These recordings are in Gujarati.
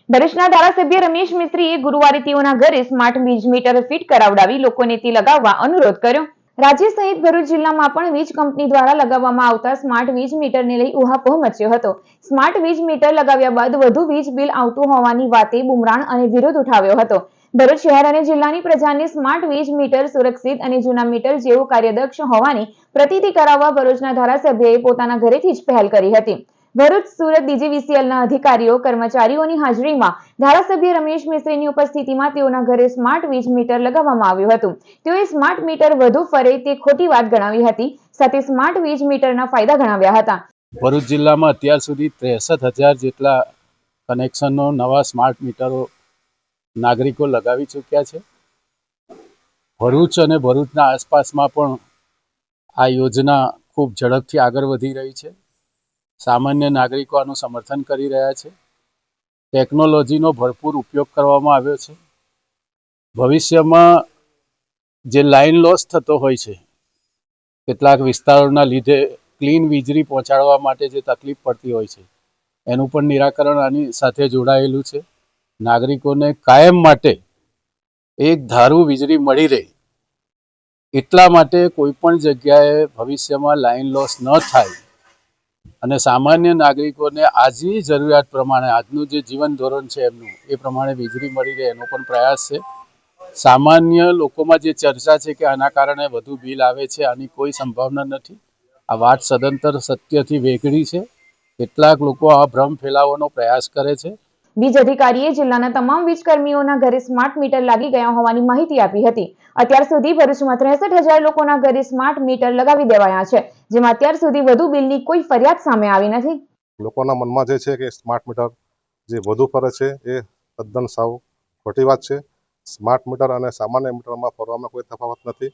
ભરૂચના ધારાસભ્ય રમેશ મિસ્ત્રીએ ગુરુવારે તેઓના ઘરે સ્માર્ટ વીજ મીટર ફિટ કરાવડાવી લોકોને તે લગાવવા અનુરોધ કર્યો. રાજ્ય સહિત ભરૂચ જિલ્લામાં પણ વીજ કંપની દ્વારા લગાવવામાં આવતા સ્માર્ટ વીજ મીટરને લઈ ઉહાપોહ મચ્યો હતો. સ્માર્ટ વીજ મીટર લગાવ્યા બાદ વધુ વીજ બિલ આવતું હોવાની વાતે બુમરાણ અને વિરોધ ઉઠાવ્યો હતો. ભરૂચ શહેર અને જિલ્લાની પ્રજાને સ્માર્ટ વીજ મીટર સુરક્ષિત અને જૂના મીટર જેવું કાર્યદક્ષ હોવાની પ્રતીતિ કરાવવા ભરૂચના ધારાસભ્યએ પોતાના ઘરેથી જ પહેલ કરી હતી. ભરૂચ સુરત ડીજીવીસીએલના અધિકારીઓ કર્મચારીઓની હાજરીમાં ધારાસભ્ય રમેશ મિસ્ત્રીની ઉપસ્થિતિમાં તેઓના ઘરે સ્માર્ટ વીજ મીટર લગાવવામાં આવ્યું હતું. તેઓએ સ્માર્ટ મીટર વધુ ફરે તે ખોટી વાત ગણાવી હતી. સાથે સ્માર્ટ વીજ મીટરના ફાયદા ગણાવ્યા હતા. ભરૂચ જિલ્લામાં અત્યાર સુધી 63,000 જેટલા કનેક્શનો નવા સ્માર્ટ મીટરો નાગરિકો લગાવી ચૂક્યા છે. ભરૂચ અને ભરૂચના આસપાસમાં પણ આ યોજના ખૂબ ઝડપથી આગળ વધી રહી છે. સામાન્ય નાગરિકો આનું સમર્થન કરી રહ્યા છે. ટેકનોલોજીનો ભરપૂર ઉપયોગ કરવામાં આવ્યો છે. ભવિષ્યમાં જે લાઇન લોસ થતો હોય છે, કેટલાક વિસ્તારોના લીધે ક્લીન વીજળી પહોંચાડવા માટે જે તકલીફ પડતી હોય છે, એનું પણ નિરાકરણ આની સાથે જોડાયેલું છે. નાગરિકોને કાયમ માટે એક ધારું વીજળી મળી રહે એટલા માટે કોઈ પણ જગ્યાએ ભવિષ્યમાં લાઇન લોસ ન થાય અને સામાન્ય નાગરિકોને આજની જરૂરિયાત પ્રમાણે આજનું જે જીવન ધોરણ છે એમનું એ પ્રમાણે વીજળી મળી રહે એનો પણ પ્રયાસ છે. સામાન્ય લોકોમાં જે ચર્ચા છે કે આના કારણે વધુ બિલ આવે છે, આની કોઈ સંભાવના નથી. આ વાત સદંતર સત્યથી વેગળી છે. કેટલાક લોકો આ ભ્રમ ફેલાવવાનો પ્રયાસ કરે છે. વીજ અધિકારીએ જિલ્લાના તમામ વીજ કર્મીઓના ઘરે સ્માર્ટ મીટર લાગી ગયા હોવાની માહિતી આપી હતી. અત્યાર સુધી ભરૂચમાં 63,000 લોકોના ઘરે સ્માર્ટ મીટર લગાવી દેવાયા છે, જેમાં અત્યાર સુધી વધુ બિલની કોઈ ફરિયાદ સામે આવી નથી. લોકોના મનમાં જે છે કે સ્માર્ટ મીટર જે વધુ ફરે છે એ તદ્દન સાવ ખોટી વાત છે. સ્માર્ટ મીટર અને સામાન્ય મીટરમાં ફરવામાં કોઈ તફાવત નથી.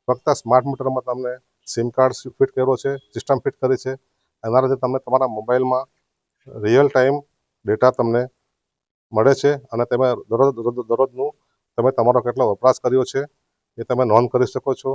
ફક્ત સ્માર્ટ મીટરમાં તમને સિમ કાર્ડ ફિટ કર્યો છે, સિસ્ટમ ફિટ કરી છે. એના લીધે તમને તમારા મોબાઈલમાં રિયલ ટાઈમ ડેટા તમને મળે છે અને તમે દરરોજનું તમે તમારો કેટલો વપરાશ કર્યો છે એ તમે નોંધ કરી શકો છો.